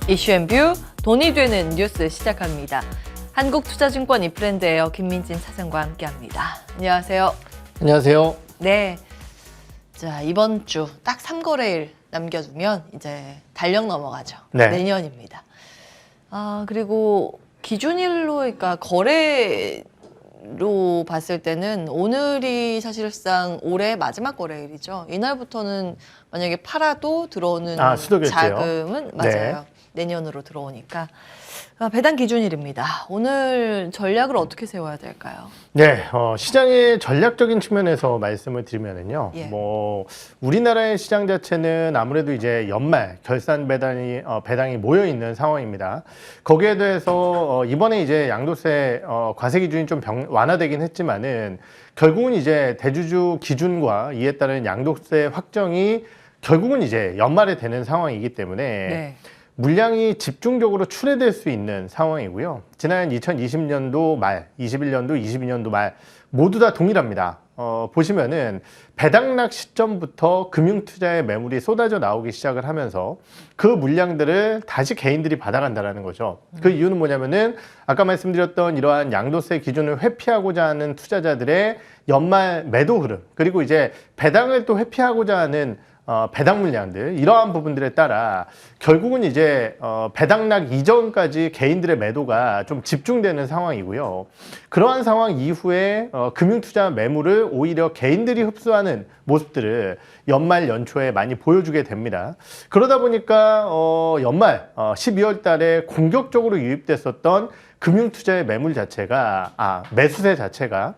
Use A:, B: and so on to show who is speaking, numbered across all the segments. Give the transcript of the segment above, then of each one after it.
A: 이슈앤뷰 돈이 되는 뉴스 시작합니다. 한국투자증권 이프랜드에어 김민진 차장과 함께합니다. 안녕하세요.
B: 안녕하세요.
A: 네, 자 이번 주 딱 3거래일 남겨두면 이제 달력 넘어가죠.
B: 네.
A: 내년입니다. 그리고 기준일로 그러니까 거래로 봤을 때는 오늘이 사실상 올해 마지막 거래일이죠. 이날부터는 만약에 팔아도 들어오는
B: 수도결제요.
A: 자금은 맞아요. 내년으로 들어오니까 배당 기준일입니다. 오늘 전략을 어떻게 세워야 될까요?
B: 네, 시장의 전략적인 측면에서 말씀을 드리면은요,
A: 예.
B: 우리나라의 시장 자체는 아무래도 이제 연말 결산 배당이 모여 있는 상황입니다. 거기에 대해서 이번에 이제 양도세 과세 기준이 좀 완화되긴 했지만은 결국은 이제 대주주 기준과 이에 따른 양도세 확정이 결국은 이제 연말에 되는 상황이기 때문에.
A: 네.
B: 물량이 집중적으로 출회될 수 있는 상황이고요. 지난 2020년도 말, 21년도, 22년도 말 모두 다 동일합니다. 보시면은 배당락 시점부터 금융투자의 매물이 쏟아져 나오기 시작을 하면서 그 물량들을 다시 개인들이 받아간다는 거죠. 그 이유는 뭐냐면은 아까 말씀드렸던 이러한 양도세 기준을 회피하고자 하는 투자자들의 연말 매도 흐름, 그리고 이제 배당을 또 회피하고자 하는 배당 물량들, 이러한 부분들에 따라 결국은 이제 배당락 이전까지 개인들의 매도가 좀 집중되는 상황이고요. 그러한 상황 이후에 금융투자 매물을 오히려 개인들이 흡수하는 모습들을 연말 연초에 많이 보여주게 됩니다. 그러다 보니까 연말 12월 달에 공격적으로 유입됐었던 금융투자의 매물 자체가 매수세 자체가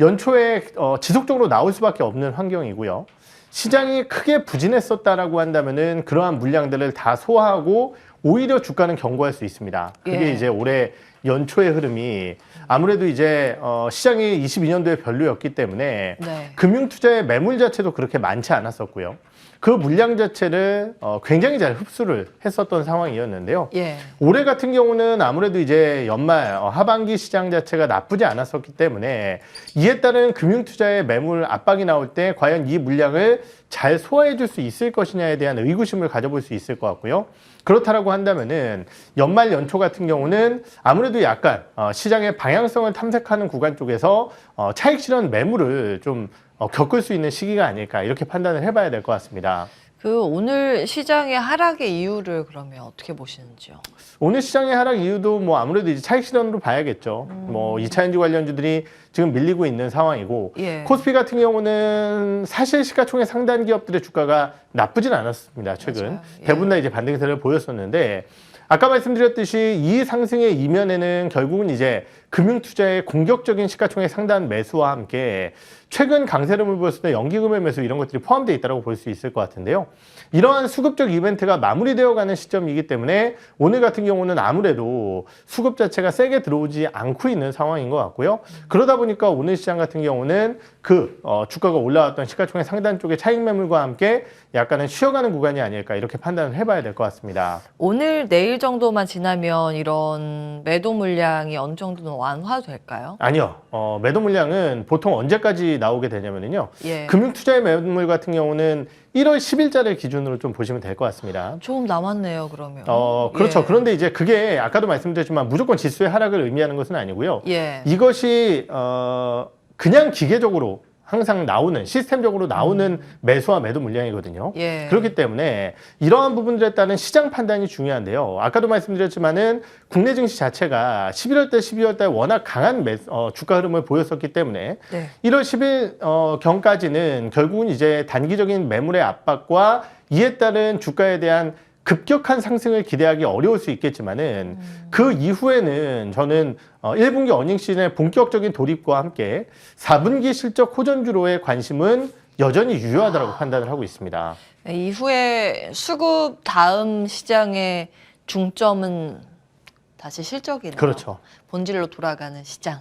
B: 연초에 지속적으로 나올 수밖에 없는 환경이고요. 시장이 크게 부진했었다라고 한다면은 그러한 물량들을 다 소화하고 오히려 주가는 견고할 수 있습니다. 그게 이제 올해 연초의 흐름이 아무래도 이제 시장이 22년도에 별로였기 때문에
A: 네.
B: 금융투자의 매물 자체도 그렇게 많지 않았었고요. 그 물량 자체를 굉장히 잘 흡수를 했었던 상황이었는데요.
A: 예.
B: 올해 같은 경우는 아무래도 이제 연말 하반기 시장 자체가 나쁘지 않았었기 때문에 이에 따른 금융투자의 매물 압박이 나올 때 과연 이 물량을 잘 소화해 줄 수 있을 것이냐에 대한 의구심을 가져볼 수 있을 것 같고요. 그렇다라고 한다면은 연말 연초 같은 경우는 아무래도 약간 시장의 방향성을 탐색하는 구간 쪽에서 차익 실현 매물을 좀 겪을 수 있는 시기가 아닐까, 이렇게 판단을 해봐야 될 것 같습니다.
A: 오늘 시장의 하락의 이유를 그러면 어떻게 보시는지요?
B: 오늘 시장의 하락 이유도 아무래도 이제 차익 실현으로 봐야겠죠. 2차전지 관련주들이 지금 밀리고 있는 상황이고,
A: 예.
B: 코스피 같은 경우는 사실 시가총액 상단 기업들의 주가가 나쁘진 않았습니다. 최근
A: 맞아요. 예.
B: 대부분 다 이제 반등세를 보였었는데, 아까 말씀드렸듯이 이 상승의 이면에는 결국은 이제 금융투자의 공격적인 시가총액 상단 매수와 함께 최근 강세름을 보였을 때 연기금의 매수, 이런 것들이 포함되어 있다고 볼 수 있을 것 같은데요. 이러한 수급적 이벤트가 마무리되어가는 시점이기 때문에 오늘 같은 경우는 아무래도 수급 자체가 세게 들어오지 않고 있는 상황인 것 같고요. 그러다 보니까 오늘 시장 같은 경우는 주가가 올라왔던 시가총액 상단 쪽의 차익 매물과 함께 약간은 쉬어가는 구간이 아닐까, 이렇게 판단을 해봐야 될 것 같습니다.
A: 오늘 내일 정도만 지나면 이런 매도 물량이 어느 정도는 완화될까요?
B: 아니요. 매도 물량은 보통 언제까지 나오게 되냐면요.
A: 예.
B: 금융투자의 매물 같은 경우는 1월 10일자를 기준으로 좀 보시면 될 것 같습니다.
A: 조금 남았네요, 그러면.
B: 그렇죠.
A: 예.
B: 그런데 이제 그게 아까도 말씀드렸지만 무조건 지수의 하락을 의미하는 것은 아니고요.
A: 예.
B: 이것이 그냥 기계적으로 항상 나오는, 시스템적으로 나오는 매수와 매도 물량이거든요.
A: 예.
B: 그렇기 때문에 이러한 부분들에 따른 시장 판단이 중요한데요. 아까도 말씀드렸지만은 국내 증시 자체가 11월 달, 12월 달 워낙 강한 주가 흐름을 보였었기 때문에
A: 네.
B: 1월 10일 경까지는 결국은 이제 단기적인 매물의 압박과 이에 따른 주가에 대한 급격한 상승을 기대하기 어려울 수 있겠지만은 그 이후에는 저는 1분기 어닝 시즌의 본격적인 돌입과 함께 4분기 실적 호전주로의 관심은 여전히 유효하다고 판단을 하고 있습니다.
A: 이후에 수급 다음 시장의 중점은 다시 실적이네요.
B: 그렇죠.
A: 본질로 돌아가는 시장.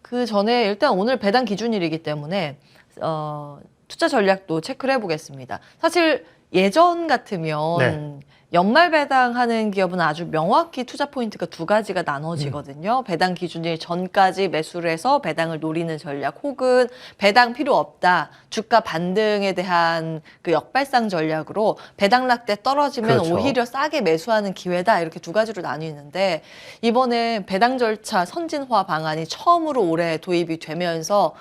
A: 그 전에 일단 오늘 배당 기준일이기 때문에 투자 전략도 체크를 해보겠습니다. 사실 예전 같으면
B: 네.
A: 연말 배당하는 기업은 아주 명확히 투자 포인트가 두 가지가 나눠지거든요. 배당 기준일 전까지 매수를 해서 배당을 노리는 전략, 혹은 배당 필요 없다, 주가 반등에 대한 그 역발상 전략으로 배당 낙대 떨어지면
B: 그렇죠.
A: 오히려 싸게 매수하는 기회다, 이렇게 두 가지로 나뉘는데, 이번에 배당 절차 선진화 방안이 처음으로 올해 도입이 되면서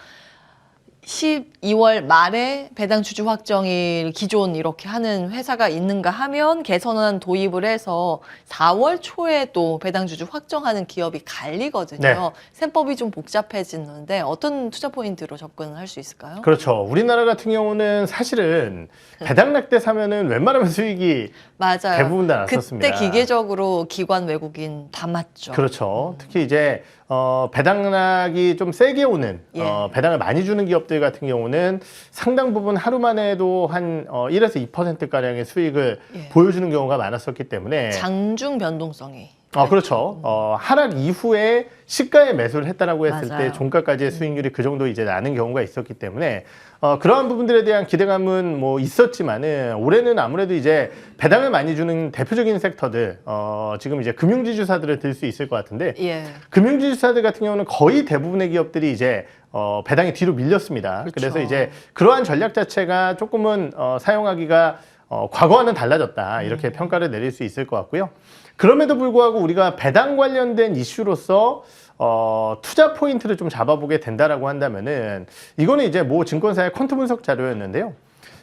A: 12월 말에 배당 주주 확정일 기존 이렇게 하는 회사가 있는가 하면 개선안 도입을 해서 4월 초에 또 배당 주주 확정하는 기업이 갈리거든요.
B: 네.
A: 셈법이 좀 복잡해지는데 어떤 투자 포인트로 접근할 수 있을까요?
B: 그렇죠. 우리나라 같은 경우는 사실은 배당 낙대 사면은 웬만하면 수익이
A: 맞아요.
B: 대부분 다 났었습니다.
A: 그때 기계적으로 기관 외국인 다 맞죠.
B: 그렇죠. 특히 이제 배당락이 좀 세게 오는
A: 예.
B: 배당을 많이 주는 기업들 같은 경우는 상당 부분 하루 만에도 한 1에서 2%가량의 수익을
A: 예.
B: 보여주는 경우가 많았었기 때문에
A: 장중 변동성이.
B: 그렇죠. 하락 이후에 시가에 매수를 했다라고 했을
A: 맞아요.
B: 때 종가까지의 수익률이 그 정도 이제 나는 경우가 있었기 때문에 그러한 부분들에 대한 기대감은 뭐 있었지만은 올해는 아무래도 이제 배당을 많이 주는 대표적인 섹터들 지금 이제 금융지주사들을 들 수 있을 것 같은데
A: 예.
B: 금융지주사들 같은 경우는 거의 대부분의 기업들이 이제 배당이 뒤로 밀렸습니다.
A: 그렇죠.
B: 그래서 이제 그러한 전략 자체가 조금은 사용하기가 과거와는 달라졌다, 이렇게 평가를 내릴 수 있을 것 같고요. 그럼에도 불구하고 우리가 배당 관련된 이슈로서 투자 포인트를 좀 잡아보게 된다라고 한다면은 이거는 이제 모 증권사의 퀀트 분석 자료였는데요.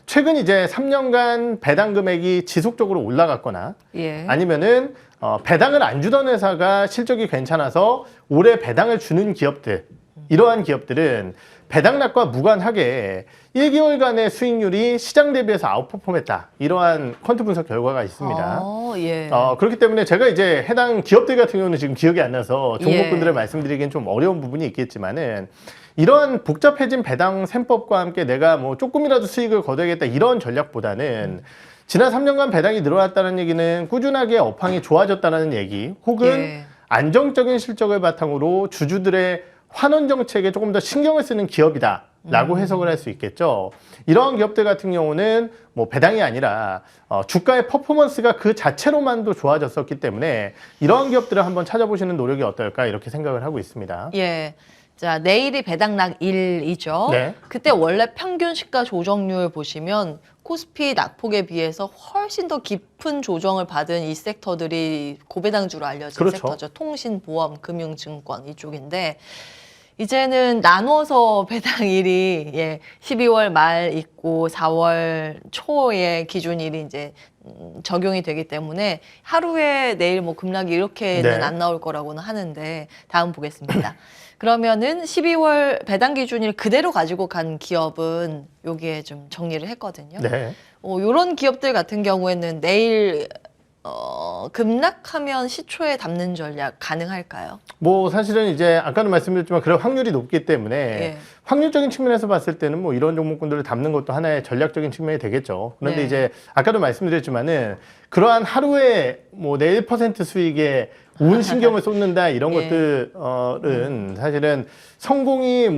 B: 최근 이제 3년간 배당 금액이 지속적으로 올라갔거나
A: 예.
B: 아니면은 배당을 안 주던 회사가 실적이 괜찮아서 올해 배당을 주는 기업들, 이러한 기업들은 배당락과 무관하게 1개월간의 수익률이 시장 대비해서 아웃퍼폼했다, 이러한 퀀트 분석 결과가 있습니다.
A: 예.
B: 그렇기 때문에 제가 이제 해당 기업들 같은 경우는 지금 기억이 안 나서 종목군들을
A: 예.
B: 말씀드리기엔 좀 어려운 부분이 있겠지만은 이러한 복잡해진 배당 셈법과 함께 내가 뭐 조금이라도 수익을 거둬야겠다, 이런 전략보다는 지난 3년간 배당이 늘어났다는 얘기는 꾸준하게 업황이 좋아졌다는 얘기, 혹은
A: 예.
B: 안정적인 실적을 바탕으로 주주들의 환원 정책에 조금 더 신경을 쓰는 기업이다라고 해석을 할 수 있겠죠. 이러한 기업들 같은 경우는 뭐 배당이 아니라 주가의 퍼포먼스가 그 자체로만도 좋아졌었기 때문에 이러한 기업들을 한번 찾아보시는 노력이 어떨까, 이렇게 생각을 하고 있습니다.
A: 예. 자, 내일이 배당락일이죠.
B: 네.
A: 그때 원래 평균 시가 조정률 보시면 코스피 낙폭에 비해서 훨씬 더 깊은 조정을 받은 이 섹터들이 고배당주로 알려진
B: 그렇죠.
A: 섹터죠. 통신, 보험, 금융, 증권 이쪽인데, 이제는 나눠서 배당일이 12월 말 있고 4월 초에 기준일이 이제 적용이 되기 때문에 하루에 내일 뭐 급락이 이렇게는
B: 네.
A: 안 나올 거라고는 하는데, 다음 보겠습니다. 그러면은 12월 배당 기준일 그대로 가지고 간 기업은 여기에 좀 정리를 했거든요.
B: 네.
A: 이런 기업들 같은 경우에는 내일 급락하면 시초에 담는 전략 가능할까요?
B: 뭐 사실은 이제 아까도 말씀드렸지만 그럴 확률이 높기 때문에
A: 예.
B: 확률적인 측면에서 봤을 때는 뭐 이런 종목군들을 담는 것도 하나의 전략적인 측면이 되겠죠. 그런데
A: 네.
B: 이제 아까도 말씀드렸지만은 그러한 하루에 뭐 내 1% 수익에 온 신경을 쏟는다, 이런
A: 예.
B: 것들은 사실은 성공이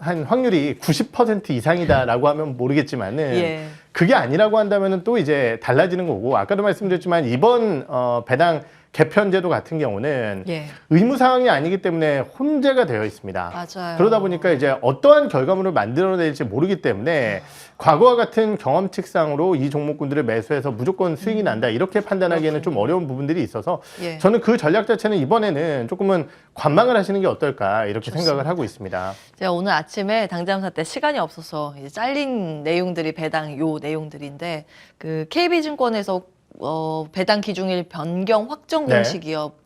B: 한 확률이 90% 이상이다라고 하면 모르겠지만은
A: 예.
B: 그게 아니라고 한다면은 또 이제 달라지는 거고, 아까도 말씀드렸지만 이번 배당 개편제도 같은 경우는
A: 예.
B: 의무 사항이 아니기 때문에 혼재가 되어 있습니다.
A: 맞아요.
B: 그러다 보니까 이제 어떠한 결과물을 만들어낼지 모르기 때문에 과거와 같은 경험칙상으로 이 종목군들을 매수해서 무조건 수익이 난다, 이렇게 판단하기에는 좀 어려운 부분들이 있어서
A: 예.
B: 저는 그 전략 자체는 이번에는 조금은 관망을 하시는 게 어떨까, 이렇게 생각을 하고 있습니다.
A: 제가 오늘 아침에 당잠사 때 시간이 없어서 이제 잘린 내용들이 배당 요 내용들인데, 그 KB증권에서 배당 기준일 변경 확정
B: 네.
A: 공시 기업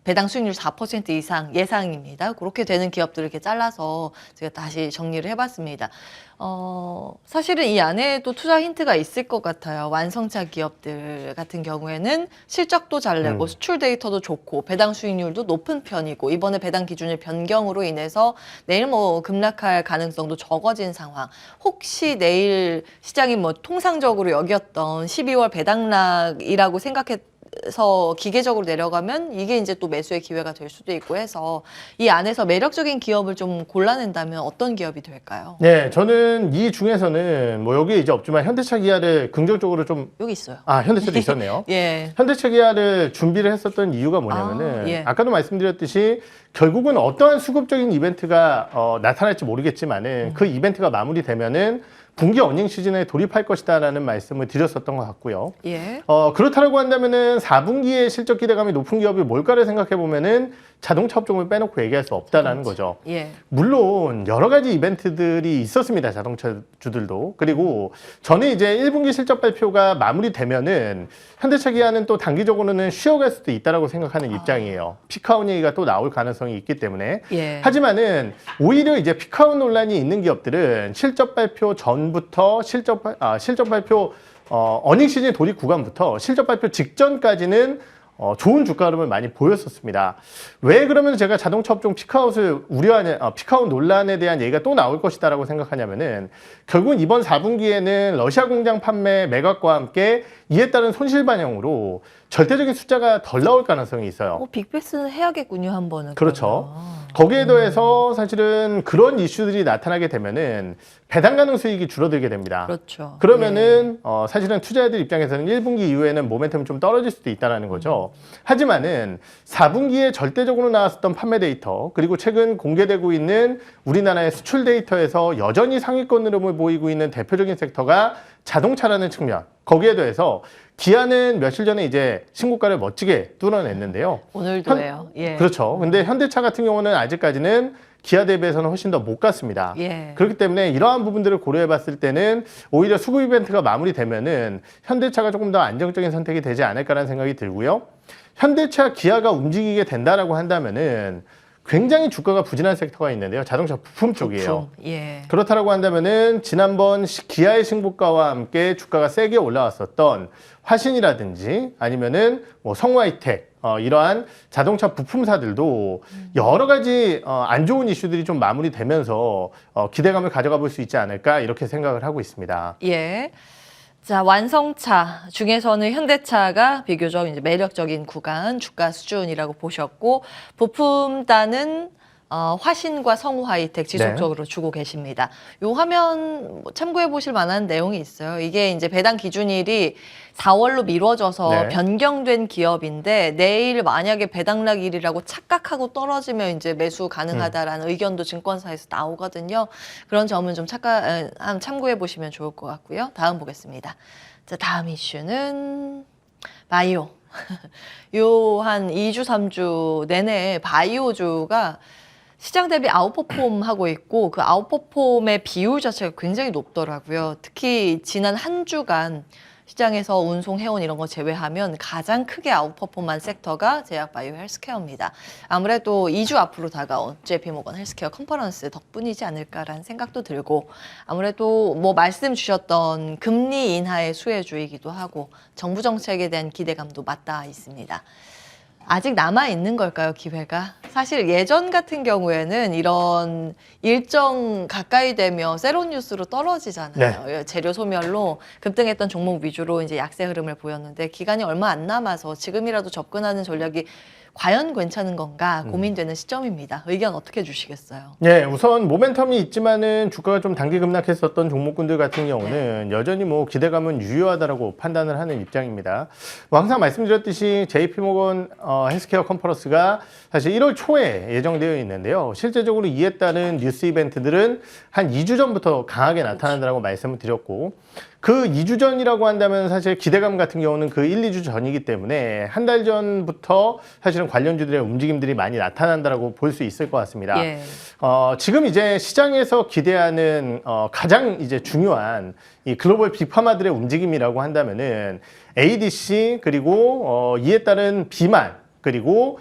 A: 배당 수익률 4% 이상 예상입니다. 그렇게 되는 기업들을 이렇게 잘라서 제가 다시 정리를 해봤습니다. 사실은 이 안에도 투자 힌트가 있을 것 같아요. 완성차 기업들 같은 경우에는 실적도 잘 내고 수출 데이터도 좋고 배당 수익률도 높은 편이고, 이번에 배당 기준일 변경으로 인해서 내일 뭐 급락할 가능성도 적어진 상황. 혹시 내일 시장이 뭐 통상적으로 여겼던 12월 배당락이라고 내려가면서 기계적으로 내려가면 이게 이제 또 매수의 기회가 될 수도 있고 해서 이 안에서 매력적인 기업을 좀 골라낸다면 어떤 기업이 될까요?
B: 네, 저는 이 중에서는 뭐 여기 이제 없지만 현대차 기아를 긍정적으로 좀
A: 여기 있어요.
B: 현대차도 있었네요.
A: 예.
B: 현대차 기아를 준비를 했었던 이유가 뭐냐면은
A: 예.
B: 아까도 말씀드렸듯이 결국은 어떠한 수급적인 이벤트가 나타날지 모르겠지만은 그 이벤트가 마무리되면은 분기 어닝 시즌에 돌입할 것이다라는 말씀을 드렸었던 것 같고요.
A: 예.
B: 그렇다고 한다면은 4분기에 실적 기대감이 높은 기업이 뭘까를 생각해 보면은 자동차 업종을 빼놓고 얘기할 수 없다라는 거죠.
A: 예.
B: 물론 여러 가지 이벤트들이 있었습니다. 자동차주들도. 그리고 저는 이제 1분기 실적 발표가 마무리되면은 현대차 기아는 또 단기적으로는 쉬어갈 수도 있다라고 생각하는 입장이에요. 피크아웃 얘기가 또 나올 가능성이 있기 때문에.
A: 예.
B: 하지만은 오히려 이제 피크아웃 논란이 있는 기업들은 실적 발표 전부터 실적 발표 어닝 시즌 돌입 구간부터 실적 발표 직전까지는 좋은 주가 흐름을 많이 보였었습니다. 왜 그러면 제가 자동차 업종 피크아웃을 우려하냐, 피크아웃 논란에 대한 얘기가 또 나올 것이다라고 생각하냐면은 결국은 이번 4분기에는 러시아 공장 판매 매각과 함께 이에 따른 손실 반영으로 절대적인 숫자가 덜 나올 가능성이 있어요.
A: 빅베스는 해야겠군요, 한 번은.
B: 그렇죠.
A: 그러면.
B: 거기에 더해서 사실은 그런 이슈들이 나타나게 되면은 배당 가능 수익이 줄어들게 됩니다.
A: 그렇죠.
B: 그러면은 사실은 투자자들 입장에서는 1분기 이후에는 모멘텀이 좀 떨어질 수도 있다는 거죠. 하지만은 4분기에 절대적으로 나왔었던 판매 데이터 그리고 최근 공개되고 있는 우리나라의 수출 데이터에서 여전히 상위권 흐름을 보이고 있는 대표적인 섹터가 자동차라는 측면. 거기에 더해서 기아는 며칠 전에 이제 신고가를 멋지게 뚫어냈는데요.
A: 오늘도예요. 예.
B: 그렇죠. 근데 현대차 같은 경우는 아직까지는 기아 대비해서는 훨씬 더 못 갔습니다.
A: 예.
B: 그렇기 때문에 이러한 부분들을 고려해 봤을 때는 오히려 수급 이벤트가 마무리되면은 현대차가 조금 더 안정적인 선택이 되지 않을까라는 생각이 들고요. 현대차, 기아가 움직이게 된다라고 한다면은 굉장히 주가가 부진한 섹터가 있는데요. 자동차 부품 쪽이에요.
A: 예.
B: 그렇다라고 한다면은 지난번 기아의 신고가와 함께 주가가 세게 올라왔었던 화신이라든지 아니면은 뭐 성화이텍 이러한 자동차 부품사들도 여러 가지 안 좋은 이슈들이 좀 마무리되면서 기대감을 가져가 볼 수 있지 않을까 이렇게 생각을 하고 있습니다.
A: 예. 자, 완성차 중에서는 현대차가 비교적 이제 매력적인 구간 주가 수준이라고 보셨고 부품단은 화신과 성우하이텍 지속적으로 주고 계십니다. 요 화면 참고해 보실 만한 내용이 있어요. 이게 이제 배당 기준일이 4월로 미뤄져서
B: 네.
A: 변경된 기업인데 내일 만약에 배당락일이라고 착각하고 떨어지면 이제 매수 가능하다라는 의견도 증권사에서 나오거든요. 그런 점은 좀 참고해 보시면 좋을 것 같고요. 다음 보겠습니다. 자, 다음 이슈는 바이오. 요 한 2주, 3주 내내 바이오주가 시장 대비 아웃퍼폼 하고 있고 그 아웃퍼폼의 비율 자체가 굉장히 높더라고요. 특히 지난 한 주간 시장에서 운송, 해운 이런 거 제외하면 가장 크게 아웃퍼폼한 sek터가 제약 바이오 헬스케어입니다. 아무래도 2주 앞으로 다가온 JP모건 헬스케어 컨퍼런스 덕분이지 않을까라는 생각도 들고 아무래도 뭐 말씀 주셨던 금리 인하의 수혜주이기도 하고 정부 정책에 대한 기대감도 맞닿아 있습니다. 아직 남아있는 걸까요, 기회가? 사실 예전 같은 경우에는 이런 일정 가까이 되면 세로뉴스로 떨어지잖아요. 재료 소멸로 급등했던 종목 위주로 이제 약세 흐름을 보였는데 기간이 얼마 안 남아서 지금이라도 접근하는 전략이 과연 괜찮은 건가 고민되는 시점입니다. 의견 어떻게 주시겠어요?
B: 네, 우선 모멘텀이 있지만은 주가가 좀 단기 급락했었던 종목군들 같은 경우는 여전히 뭐 기대감은 유효하다라고 판단을 하는 입장입니다. 뭐 항상 말씀드렸듯이 JP모건 헬스케어 컨퍼런스가 사실 1월 초에 예정되어 있는데요. 실제적으로 이에 따른 뉴스 이벤트들은 한 2주 전부터 강하게 나타난다고 말씀을 드렸고 그 2주 전이라고 한다면 사실 기대감 같은 경우는 그 1, 2주 전이기 때문에 한 달 전부터 사실은 관련주들의 움직임들이 많이 나타난다고 볼 수 있을 것 같습니다.
A: 예.
B: 지금 이제 시장에서 기대하는 가장 이제 중요한 이 글로벌 빅파마들의 움직임이라고 한다면은 ADC 그리고 이에 따른 비만 그리고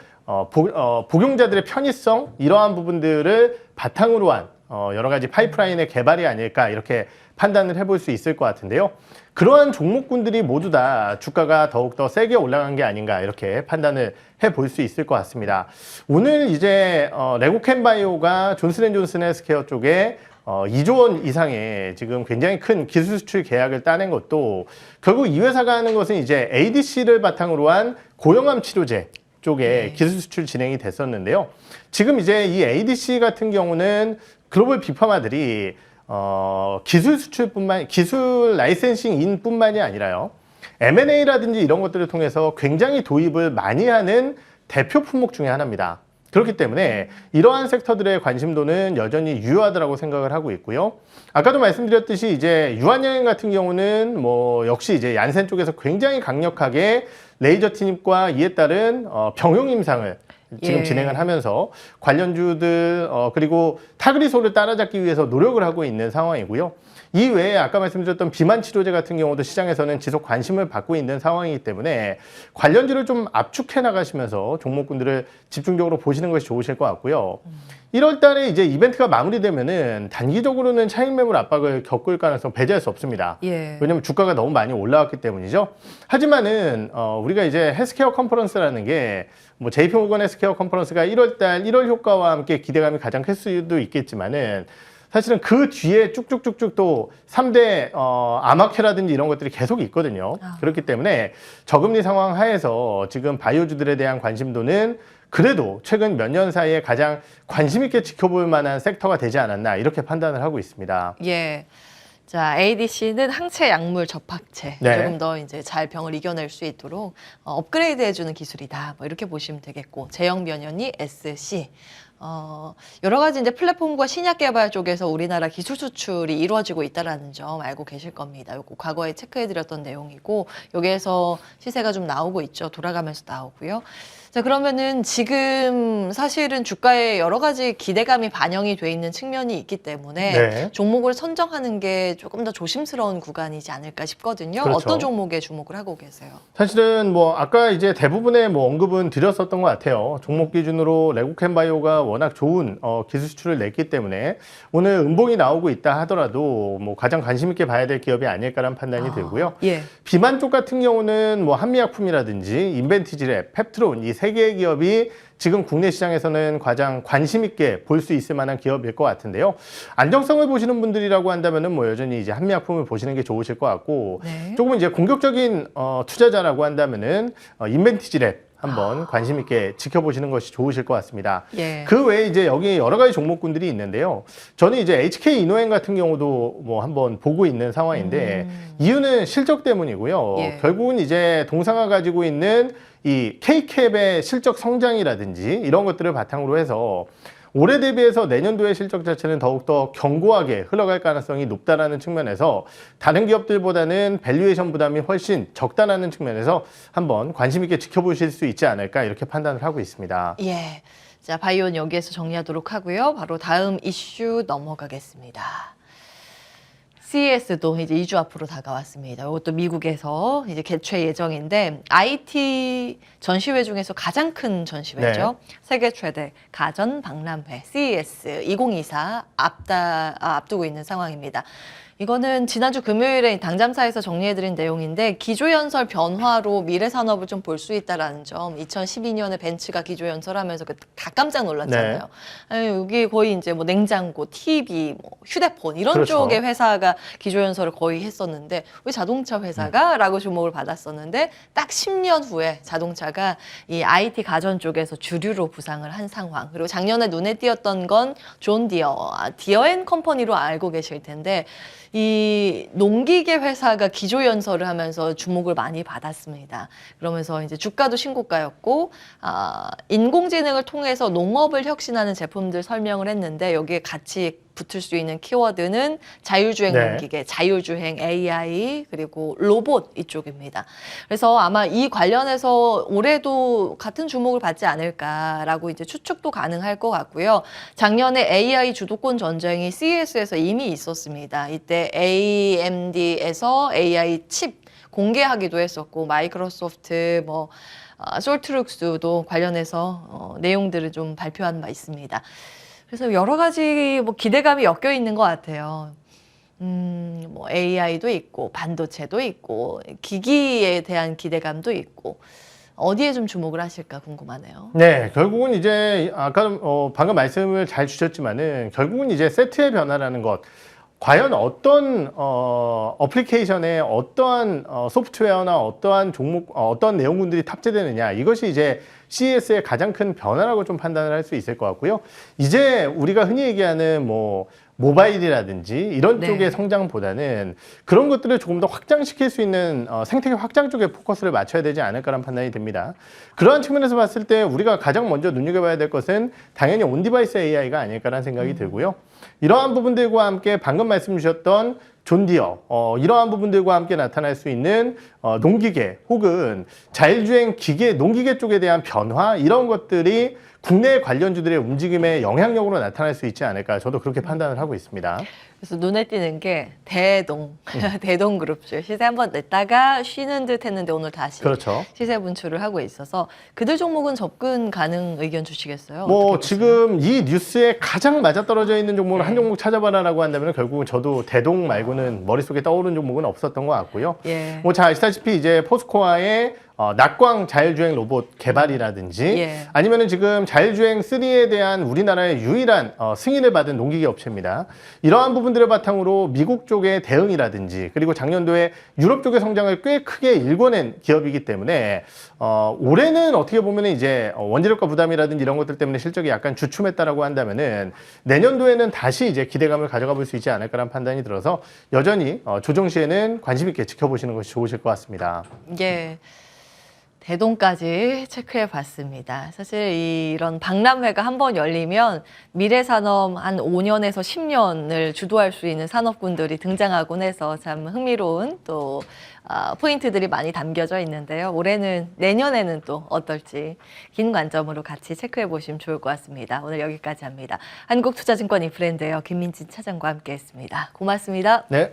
B: 복용자들의 편의성 이러한 부분들을 바탕으로 한 여러 가지 파이프라인의 개발이 아닐까 이렇게 판단을 해볼 수 있을 것 같은데요. 그러한 종목군들이 모두 다 주가가 더욱더 세게 올라간 게 아닌가 이렇게 판단을 해볼 수 있을 것 같습니다. 오늘 이제 레고캠바이오가 존슨앤존슨 헬스케어 쪽에 2조 원 이상의 지금 굉장히 큰 기술 수출 계약을 따낸 것도 결국 이 회사가 하는 것은 이제 ADC를 바탕으로 한 고형암 치료제 쪽에 기술 수출 진행이 됐었는데요. 지금 이제 이 ADC 같은 경우는 글로벌 빅파마들이 기술 라이센싱인뿐만이 아니라요. M&A라든지 이런 것들을 통해서 굉장히 도입을 많이 하는 대표 품목 중에 하나입니다. 그렇기 때문에 이러한 섹터들의 관심도는 여전히 유효하다고 생각을 하고 있고요. 아까도 말씀드렸듯이 이제 유한여행 같은 경우는 뭐 역시 이제 얀센 쪽에서 굉장히 강력하게 레이저 티닙과 이에 따른 병용 임상을 지금 진행을 하면서 관련주들 그리고 타그리소를 따라잡기 위해서 노력을 하고 있는 상황이고요. 이 외에 아까 말씀드렸던 비만 치료제 같은 경우도 시장에서는 지속 관심을 받고 있는 상황이기 때문에 관련주를 좀 압축해 나가시면서 종목군들을 집중적으로 보시는 것이 좋으실 것 같고요. 1월 달에 이제 이벤트가 마무리되면은 단기적으로는 차익 매물 압박을 겪을 가능성 배제할 수 없습니다. 왜냐면 주가가 너무 많이 올라왔기 때문이죠. 하지만은 우리가 이제 헬스케어 컨퍼런스라는 게 뭐 JP모건 헬스케어 컨퍼런스가 1월 달 1월 효과와 함께 기대감이 가장 클 수도 있겠지만은 사실은 그 뒤에 쭉쭉쭉쭉 또 3대 아마케라든지 이런 것들이 계속 있거든요. 그렇기 때문에 저금리 상황 하에서 지금 바이오주들에 대한 관심도는 그래도 최근 몇 년 사이에 가장 관심 있게 지켜볼 만한 섹터가 되지 않았나 이렇게 판단을 하고 있습니다.
A: 예. 자, ADC는 항체 약물 접합체. 조금 더 이제 잘 병을 이겨낼 수 있도록 업그레이드 해주는 기술이다. 뭐 이렇게 보시면 되겠고, 제형 변연이 SC. 여러 가지 이제 플랫폼과 신약 개발 쪽에서 우리나라 기술 수출이 이루어지고 있다라는 점 알고 계실 겁니다. 요거 과거에 체크해드렸던 내용이고, 여기에서 시세가 좀 나오고 있죠. 돌아가면서 나오고요. 자, 그러면은 지금 사실은 주가에 여러 가지 기대감이 반영이 돼 있는 측면이 있기 때문에 종목을 선정하는 게 조금 더 조심스러운 구간이지 않을까 싶거든요. 그렇죠. 어떤 종목에 주목을 하고 계세요?
B: 사실은 뭐 아까 이제 대부분의 뭐 언급은 드렸었던 것 같아요. 종목 기준으로 레고캠바이오가 워낙 좋은 기술 수출을 냈기 때문에 오늘 음봉이 나오고 있다 하더라도 뭐 가장 관심 있게 봐야 될 기업이 아닐까라는 판단이 들고요. 비만 쪽 같은 경우는 뭐 한미약품이라든지 인벤티지랩, 펩트론 이 세 개의 기업이 지금 국내 시장에서는 가장 관심 있게 볼 수 있을 만한 기업일 것 같은데요. 안정성을 보시는 분들이라고 한다면은 뭐 여전히 이제 한미약품을 보시는 게 좋으실 것 같고 조금 이제 공격적인 투자자라고 한다면은 인벤티지랩 한번 관심 있게 지켜보시는 것이 좋으실 것 같습니다. 그 외에 이제 여기 여러 가지 종목군들이 있는데요. 저는 이제 HK 이노행 같은 경우도 뭐 한번 보고 있는 상황인데 이유는 실적 때문이고요. 결국은 이제 동사가 가지고 있는 이 K캡의 실적 성장이라든지 이런 것들을 바탕으로 해서 올해 대비해서 내년도의 실적 자체는 더욱더 견고하게 흘러갈 가능성이 높다라는 측면에서 다른 기업들보다는 밸류에이션 부담이 훨씬 적다라는 측면에서 한번 관심 있게 지켜보실 수 있지 않을까 이렇게 판단을 하고 있습니다.
A: 예. 자, 바이오는 여기에서 정리하도록 하고요. 바로 다음 이슈 넘어가겠습니다. CES도 이제 2주 앞으로 다가왔습니다. 이것도 미국에서 이제 개최 예정인데 IT 전시회 중에서 가장 큰 전시회죠. 세계 최대 가전 박람회 CES 2024 앞두고 있는 상황입니다. 이거는 지난주 금요일에 당잠사에서 정리해드린 내용인데 기조연설 변화로 미래 산업을 좀 볼 수 있다라는 점. 2012년에 벤츠가 기조연설하면서 다 깜짝 놀랐잖아요. 아니, 여기 거의 이제 뭐 냉장고, TV, 뭐 휴대폰 이런 쪽의 회사가 기조연설을 거의 했었는데 왜 자동차 회사가? 라고 주목을 받았었는데 딱 10년 후에 자동차가 이 IT 가전 쪽에서 주류로 부상을 한 상황. 그리고 작년에 눈에 띄었던 건 존 디어앤컴퍼니로 알고 계실 텐데 이 농기계 회사가 기조연설을 하면서 주목을 많이 받았습니다. 그러면서 이제 주가도 신고가였고, 인공지능을 통해서 농업을 혁신하는 제품들 설명을 했는데 여기에 같이 붙을 수 있는 키워드는 자율주행 농기계, 자율주행 AI, 그리고 로봇 이쪽입니다. 그래서 아마 이 관련해서 올해도 같은 주목을 받지 않을까라고 이제 추측도 가능할 것 같고요. 작년에 AI 주도권 전쟁이 CES에서 이미 있었습니다. 이때 AMD에서 AI 칩 공개하기도 했었고, 마이크로소프트, 솔트룩스도 관련해서 내용들을 좀 발표한 바 있습니다. 그래서 여러 가지 뭐 기대감이 엮여 있는 것 같아요. 뭐 AI도 있고 반도체도 있고 기기에 대한 기대감도 있고 어디에 좀 주목을 하실까 궁금하네요.
B: 네, 결국은 이제 아까 방금 말씀을 잘 주셨지만은 결국은 이제 세트의 변화라는 것. 과연 어떤 어플리케이션에 어떠한 소프트웨어나 어떠한 종목, 어떤 내용군들이 탑재되느냐 이것이 이제 CES의 가장 큰 변화라고 좀 판단을 할 수 있을 것 같고요. 이제 우리가 흔히 얘기하는 뭐 모바일이라든지 이런
A: 네.
B: 쪽의 성장보다는 그런 것들을 조금 더 확장시킬 수 있는 생태계 확장 쪽에 포커스를 맞춰야 되지 않을까라는 판단이 듭니다. 그러한 측면에서 봤을 때 우리가 가장 먼저 눈여겨봐야 될 것은 당연히 온디바이스 AI가 아닐까라는 생각이 들고요. 이러한 부분들과 함께 방금 말씀 주셨던 존디어 이러한 부분들과 함께 나타날 수 있는 농기계 혹은 자율주행 기계 농기계 쪽에 대한 변화 이런 것들이 국내 관련주들의 움직임에 영향력으로 나타날 수 있지 않을까 저도 그렇게 판단을 하고 있습니다.
A: 그래서 눈에 띄는 게 대동그룹주 시세 한번 냈다가 쉬는 듯 했는데 오늘 다시
B: 그렇죠.
A: 시세 분출을 하고 있어서 그들 종목은 접근 가능 의견 주시겠어요?
B: 뭐
A: 어떻게 보세요?
B: 지금 이 뉴스에 가장 맞아떨어져 있는 종목을 한
A: 네.
B: 종목 찾아봐라라고 한다면 결국은 저도 대동 말고는 머릿속에 떠오르는 종목은 없었던 것 같고요.
A: 예.
B: 뭐 잘 아시다시피 이제 포스코아의 낙광 자율주행 로봇 개발이라든지
A: 예.
B: 아니면은 지금 자율주행 3에 대한 우리나라의 유일한 승인을 받은 농기계 업체입니다. 이러한 부분들을 바탕으로 미국 쪽의 대응이라든지 그리고 작년도에 유럽 쪽의 성장을 꽤 크게 일궈낸 기업이기 때문에 올해는 어떻게 보면은 이제 원재료가 부담이라든지 이런 것들 때문에 실적이 약간 주춤했다라고 한다면은 내년도에는 다시 이제 기대감을 가져가 볼 수 있지 않을까라는 판단이 들어서 여전히 조정 시에는 관심 있게 지켜보시는 것이 좋으실 것 같습니다.
A: 예. 대동까지 체크해 봤습니다. 사실 이런 박람회가 한번 열리면 미래산업 한 5년에서 10년을 주도할 수 있는 산업군들이 등장하곤 해서 참 흥미로운 또 포인트들이 많이 담겨져 있는데요. 올해는 내년에는 또 어떨지 긴 관점으로 같이 체크해 보시면 좋을 것 같습니다. 오늘 여기까지 합니다. 한국투자증권 인프랜드예요. 김민진 차장과 함께했습니다. 고맙습니다.
B: 네.